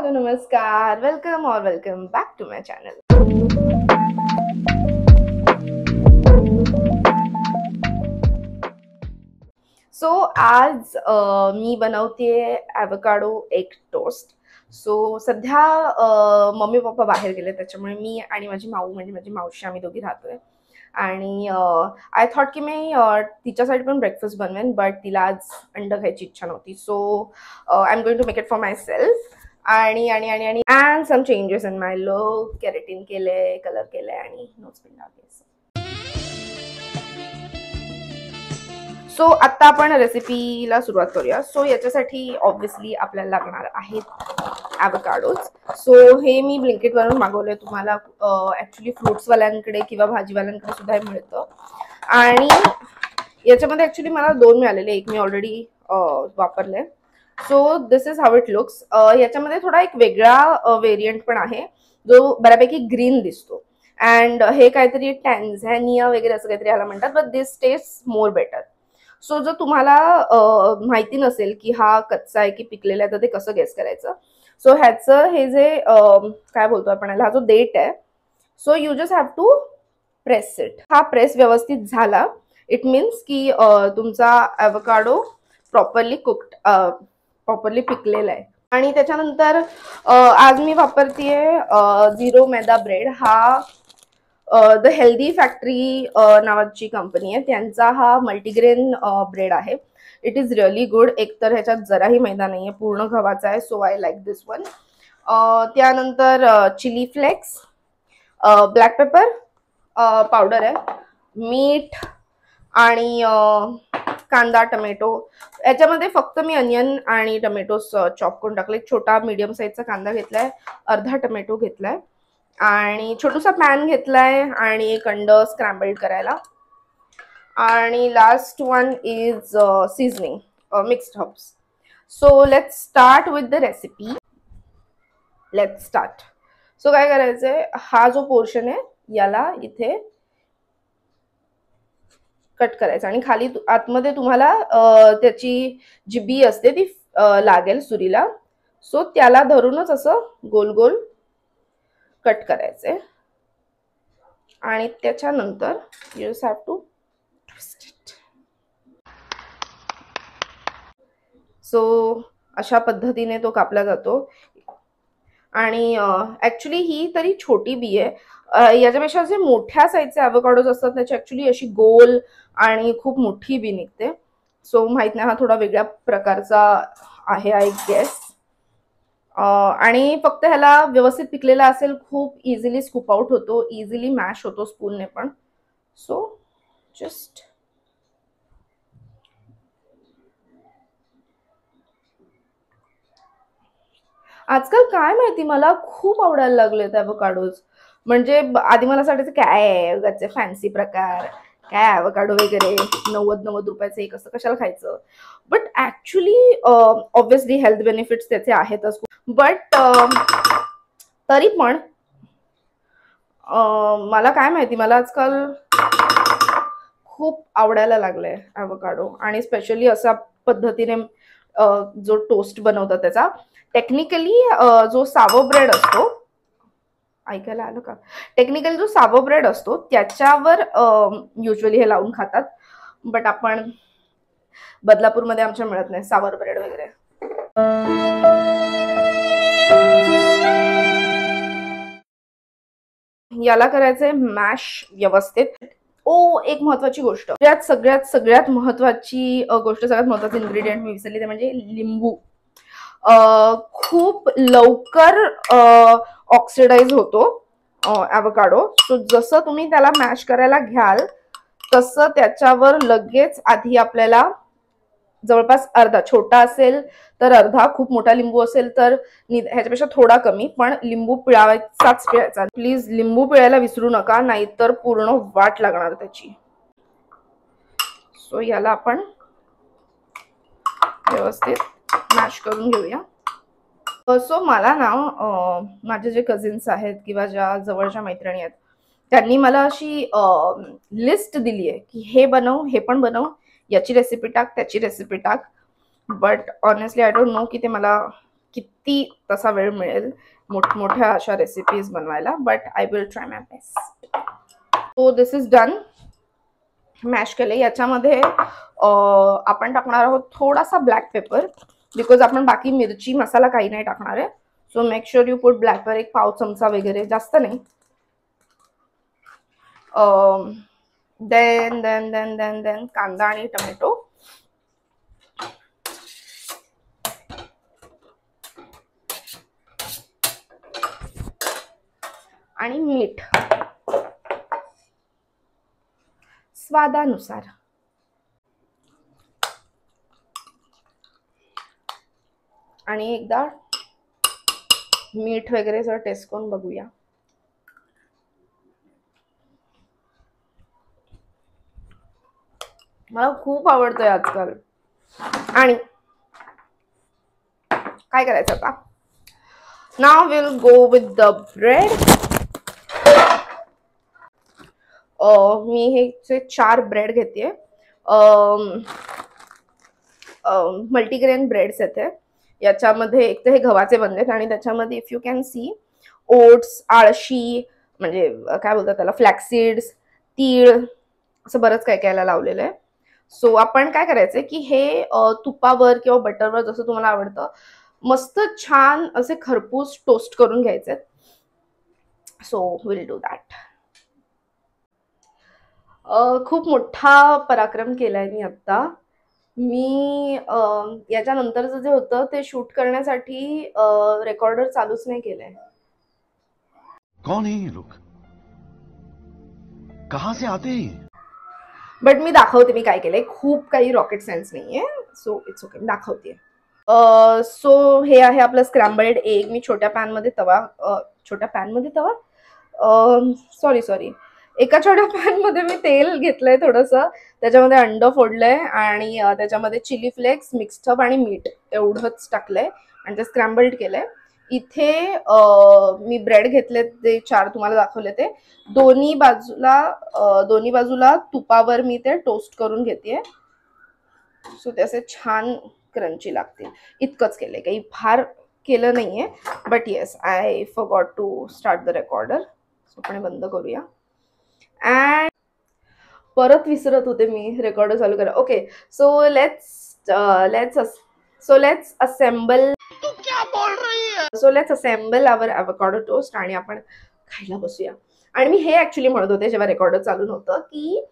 Hello नमस्कार, welcome back to my channel. So आज मी बनवते ॲव्होकाडो एग टोस्ट. सो सध्या मम्मी पप्पा बाहेर गेले, त्याच्यामुळे मी आणि माझी माऊ म्हणजे माझी मावशी आम्ही दोघी राहतोय. आणि आय थॉट की मी तिच्यासाठी पण ब्रेकफास्ट बनवेन, बट तिला आज अंड खायची इच्छा नव्हती. So I am going to make it for myself. आणि आणि आणि आणि and some changes in my look. Keratin केले, कलर केले आणि नोज पिन लावले. सो आता आपण रेसिपीला सुरुवात करूया. सो याच्यासाठी ऑब्व्हियसली आपल्याला लागणार आहेत ॲव्होकाडोज. सो हे मी ब्लिंकिटवरून मागवले. तुम्हाला ॲक्च्युली फ्रुट्सवाल्यांकडे किंवा भाजीवाल्यांकडे सुद्धा हे मिळतं. आणि याच्यामध्ये ॲक्च्युली मला 2 मिळालेले, एक मी ऑलरेडी वापरले. So this is how it looks. याच्यामध्ये थोडा एक वेगळा व्हेरियंट पण आहे जो बऱ्यापैकी ग्रीन दिसतो. अँड हे काहीतरी टॅन्झॅनिया वगैरे असं काहीतरी ह्याला म्हणतात, but this taste more better. So जर तुम्हाला माहिती नसेल की हा कच्चा आहे की पिकलेला आहे, तर ते कसं गेस करायचं. सो ह्याचं हे जे काय बोलतो आपण, हा जो डेट आहे, so you just have to press it. हा प्रेस व्यवस्थित झाला, इट मीन्स की तुमचा ॲव्होकाडो प्रॉपरली कुक्ड, प्रॉपरली पिकलेला आहे. आणि त्याच्यानंतर आज मी वापरतीये झिरो मैदा ब्रेड. हा द हेल्दी फॅक्टरी नावाची कंपनी आहे, त्यांचा हा मल्टीग्रेन ब्रेड आहे. It is really good. एकतर ह्याच्यात जराही मैदा नाही आहे, पूर्ण गव्हाचा आहे. So I like this one. त्यानंतर chilli flakes, black pepper powder आहे, मीठ आणि कांदा, टमॅटो. याच्यामध्ये फक्त मी अनियन आणि टमॅटो चॉप करून टाकले. छोटा मीडियम साईजचा कांदा घेतलाय, अर्धा टमॅटो घेतलाय आणि छोटूसा पॅन घेतलाय आणि एक अंड स्क्रॅम्बल्ड करायला. आणि last one is seasoning, mixed herbs. So let's start with the recipe. Let's start. So काय करायचंय, हा जो पोर्शन आहे याला इथे कट करायचा आणि खाली आतमध्ये तुम्हाला त्याची जी बी असते ती लागेल सुरीला. सो त्याला धरूनच असं गोल गोल कट करायचंय. आणि त्याच्यानंतर you just have to twist it. So अशा पद्धतीने तो कापला जातो. आणि ऍक्च्युली ही तरी छोटी बी आहे. याच्यापेक्षा जे मोठ्या साईजचे ॲव्होकाडोज असतात त्याची ऍक्च्युली अशी गोल आणि खूप मोठी बी निघते. सो माहित नाही, हा थोडा वेगळ्या प्रकारचा आहे आय गेस. आणि फक्त ह्याला व्यवस्थित पिकलेला असेल, खूप इझिली स्कूप आउट होतो, इझिली मॅश होतो स्पूनने पण. सो जस्ट आजकाल काय माहिती मला खूप आवडायला लागलेत ॲव्होकाडोज. म्हणजे आधी मला असं वाटायचं काय आहे उगाच फॅन्सी प्रकार, काय ॲव्होकाडो वगैरे 90 रुपयाचे एक, असं कशाला खायचं. But actually obviously health benefits त्याचे आहेतच, बट तरी पण मला काय माहिती, मला आजकाल खूप आवडायला लागलंय ॲव्होकाडो. आणि स्पेशली अशा पद्धतीने जो टोस्ट बनवतात त्याचा. टेक्निकली जो सावो ब्रेड असतो, ऐकायला आलं का, टेक्निकली जो सावो ब्रेड असतो त्याच्यावर युजली हे लावून खातात. बट आपण बदलापूरमध्ये आमच्या मिळत नाही सावर ब्रेड वगैरे. याला करायचंय मॅश व्यवस्थित. एक महत्वाची गोष्ट, सगळ्यात महत्वाची गोष्ट, सगळ्यात महत्वाचं इन्ग्रेडियंट मी विसरली, ते म्हणजे लिंबू. खूप लवकर ऑक्सिडाइज होतो ॲव्होकाडो. सो जसं तुम्ही त्याला मॅश करायला घ्याल तसं त्याच्यावर लगेच आधी आपल्याला जवळपास अर्धा, छोटा असेल तर अर्धा, खूप मोठा लिंबू असेल तर ह्याच्यापेक्षा थोडा कमी, पण लिंबू पिळावायचाच पिळायचा. प्लीज लिंबू पिळायला विसरू नका, नाहीतर पूर्ण वाट लागणार त्याची. सो याला आपण व्यवस्थित मॅश करून घेऊया. सो मला ना माझे जे कझिन्स आहेत किंवा ज्या जवळच्या मैत्रिणी आहेत त्यांनी मला अशी लिस्ट दिली आहे की हे बनव, हे पण बनव, याची रेसिपी टाक, त्याची रेसिपी टाक. But honestly I don't know की ते मला किती तसा वेळ मिळेल मोठमोठ्या अशा रेसिपीज बनवायला, but I will try my best. So this is done. Mash केले. याच्यामध्ये आपण टाकणार आहोत थोडासा ब्लॅक पेपर, बिकॉज आपण बाकी मिरची मसाला काही नाही टाकणार आहे. So make sure you put black paper, एक पाव चमचा वगैरे, जास्त नाही. देन कांदा आणि टोमॅटो. आणि मीठ स्वादानुसार. आणि एकदा मीठ वगैरे सगळं टेस्ट करून बघूया. मला खूप आवडतंय आजकाल. आणि काय करायचं आता, now will go with the bread. मी हे 4 ब्रेड घेते. मल्टीग्रेन ब्रेड्स आहेत. याच्यामध्ये एक तर हे गव्हाचे बनलेत आणि त्याच्यामध्ये if you can see oats, आळशी, म्हणजे काय बोलतात त्याला, फ्लॅक्सीड्स, तीळ, असं बरंच काय काय लावलेलं आहे. सो आपण काय करायचंय की हे तुपावर किंवा बटरवर जसं तुम्हाला आवडतं मस्त छान असे खरपूस टोस्ट करून घ्यायचे. So will do that. खूप मोठा पराक्रम केलाय मी आता. मी याच्यानंतरचं जे होतं ते शूट करण्यासाठी रेकॉर्डर चालूच नाही केलंय. कौन है ये लोग, कहां से आते हैं? बट मी दाखवते मी काय केलंय. खूप काही रॉकेट सायन्स नाहीये. सो इट्स ओके, मी दाखवते. सो हे आहे आपलं स्क्रॅम्बल्ड एग. मी छोट्या पॅन मध्ये तवा सॉरी एका छोट्या पॅन मध्ये मी तेल घेतलंय थोडंसं, त्याच्यामध्ये अंड फोडलंय आणि त्याच्यामध्ये चिली फ्लेक्स, मिक्स्ड आणि मीठ एवढंच टाकलंय आणि ते स्क्रॅम्बल्ड केलंय. इथे मी ब्रेड घेतले जे 4 तुम्हाला दाखवले ते दोन्ही बाजूला तुपावर मी ते टोस्ट करून घेतेय. सो ते असे छान क्रंची लागतील. इतकंच केलंय, काही फार केलं नाहीये. But yes, I forgot to start the recorder. So आपण बंद करूया. अँड परत विसरत होते मी रेकॉर्डर चालू करा. Okay, so let's assemble. तू क्या बोल रही है? So let's assemble our avocado toast आणि आपण खायला बसूया. आणि मी हे ऍक्च्युली म्हणत होते जेव्हा रेकॉर्डर चालू नव्हतं की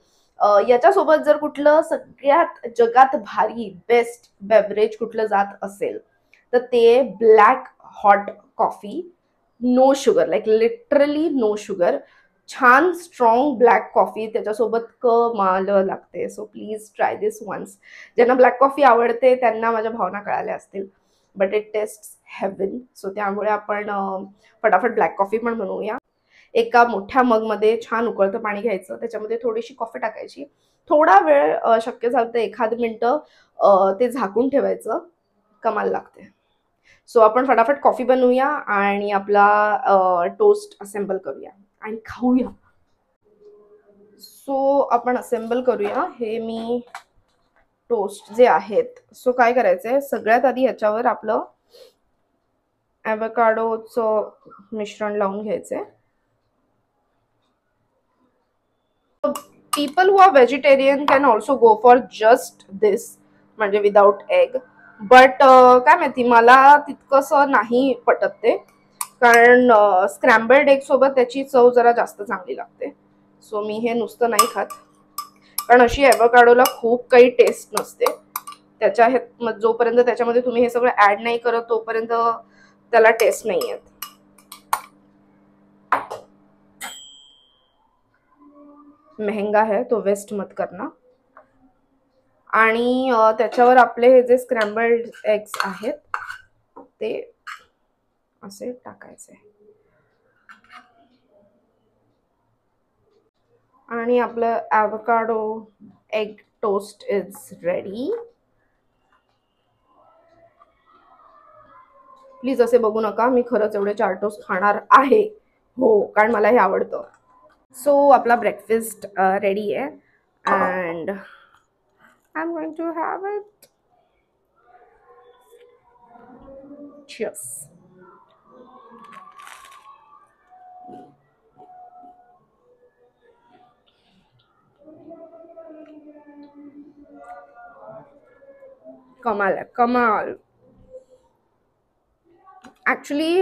याच्यासोबत जर कुठलं सगळ्यात जगात भारी बेस्ट बेवरेज कुठलं जात असेल तर ते black hot coffee, no sugar, like literally no sugar, छान स्ट्रॉंग ब्लॅक कॉफी त्याच्यासोबत कमाल लागते. So please try this once. ज्यांना ब्लॅक कॉफी आवडते त्यांना माझ्या भावना कळाल्या असतील, but it tastes heaven. So त्यामुळे आपण फटाफट ब्लॅक कॉफी पण बनवूया. एका मोठ्या मगमध्ये छान उकळतं पाणी घ्यायचं, त्याच्यामध्ये थोडीशी कॉफी टाकायची, थोडा वेळ शक्य झालं तर 1 मिनिटं ते झाकून ठेवायचं. कमाल लागते. सो आपण फटाफट कॉफी बनवूया आणि आपला टोस्ट असेंबल करूया आणि खाऊया. सो आपण असेंबल करूया हे मी टोस्ट जे आहेत. सो काय करायचंय, सगळ्यात आधी याच्यावर आपलं एवोकाडोचं मिश्रण लावून घ्यायचंय. People who are vegetarian can also go for just this, म्हणजे विदाउट एग. बट काय माहिती, मला तितकंसं नाही पटत ते, कारण स्क्रॅम्बल्ड एग सोबत त्याची चव जरा जास्त चांगली लागते. सो मी हे नुसतं नाही खात, कारण अशी एवोकाडोला खूप काही टेस्ट नसते. जोपर्यंत त्याच्यामध्ये तुम्ही हे सगळं ऍड नाही करत तोपर्यंत त्याला टेस्ट नाही येत. महंगा है तो वेस्ट मत करना. आणि त्याच्यावर आपले हे जे स्क्रॅम्बल्ड एग्स आहेत ते असे टाकायचे आणि आपलं avocado egg toast is ready. Please असे बघू नका, मी खरंच एवढे 4 टोस्ट खाणार आहे. हो, कारण मला हे आवडतं. सो आपला ब्रेकफास्ट रेडी आहे and I am going to have it. Cheers. कमाल आहे, कमाल. ऍक्च्युली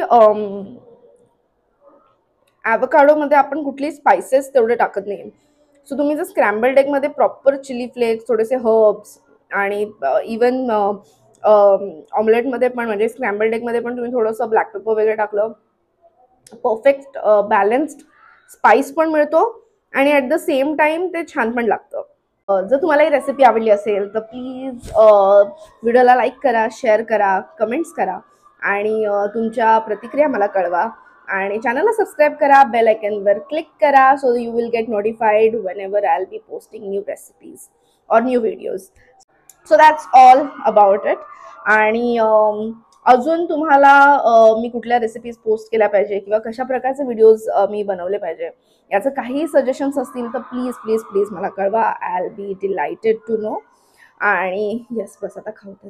ॲव्होकाडो मध्ये आपण कुठली स्पाइसेस तेवढे टाकत नाही. सो तुम्ही जर स्क्रॅम्बल्ड एग मध्ये प्रॉपर चिली फ्लेक्स, थोडेसे हर्ब्स आणि इवन ऑमलेटमध्ये पण, म्हणजे स्क्रॅम्बल्ड एग मध्ये पण तुम्ही थोडंसं ब्लॅक पेपर वगैरे टाकलं, परफेक्ट बॅलन्स्ड स्पाइस पण मिळतो आणि ॲट द सेम टाइम ते छान पण लागतं. जर तुम्हाला ही रेसिपी आवडली असेल तर प्लीज व्हिडिओला लाईक करा, शेअर करा, कमेंट्स करा आणि तुमच्या प्रतिक्रिया मला कळवा. आणि चॅनलला सबस्क्राईब करा, बेल आयकॉनवर क्लिक करा, so you will get notified whenever I'll be posting new recipes or new videos. So that's all about it. आणि अजून तुम्हाला मी कुठल्या रेसिपीज पोस्ट केल्या पाहिजे किंवा कशा प्रकारचे व्हिडिओज मी बनवले पाहिजे याचं काही सजेशन्स असतील तर प्लीज प्लीज प्लीज मला कळवा. I will be delighted to know. आणि येस, बस आता खाऊ.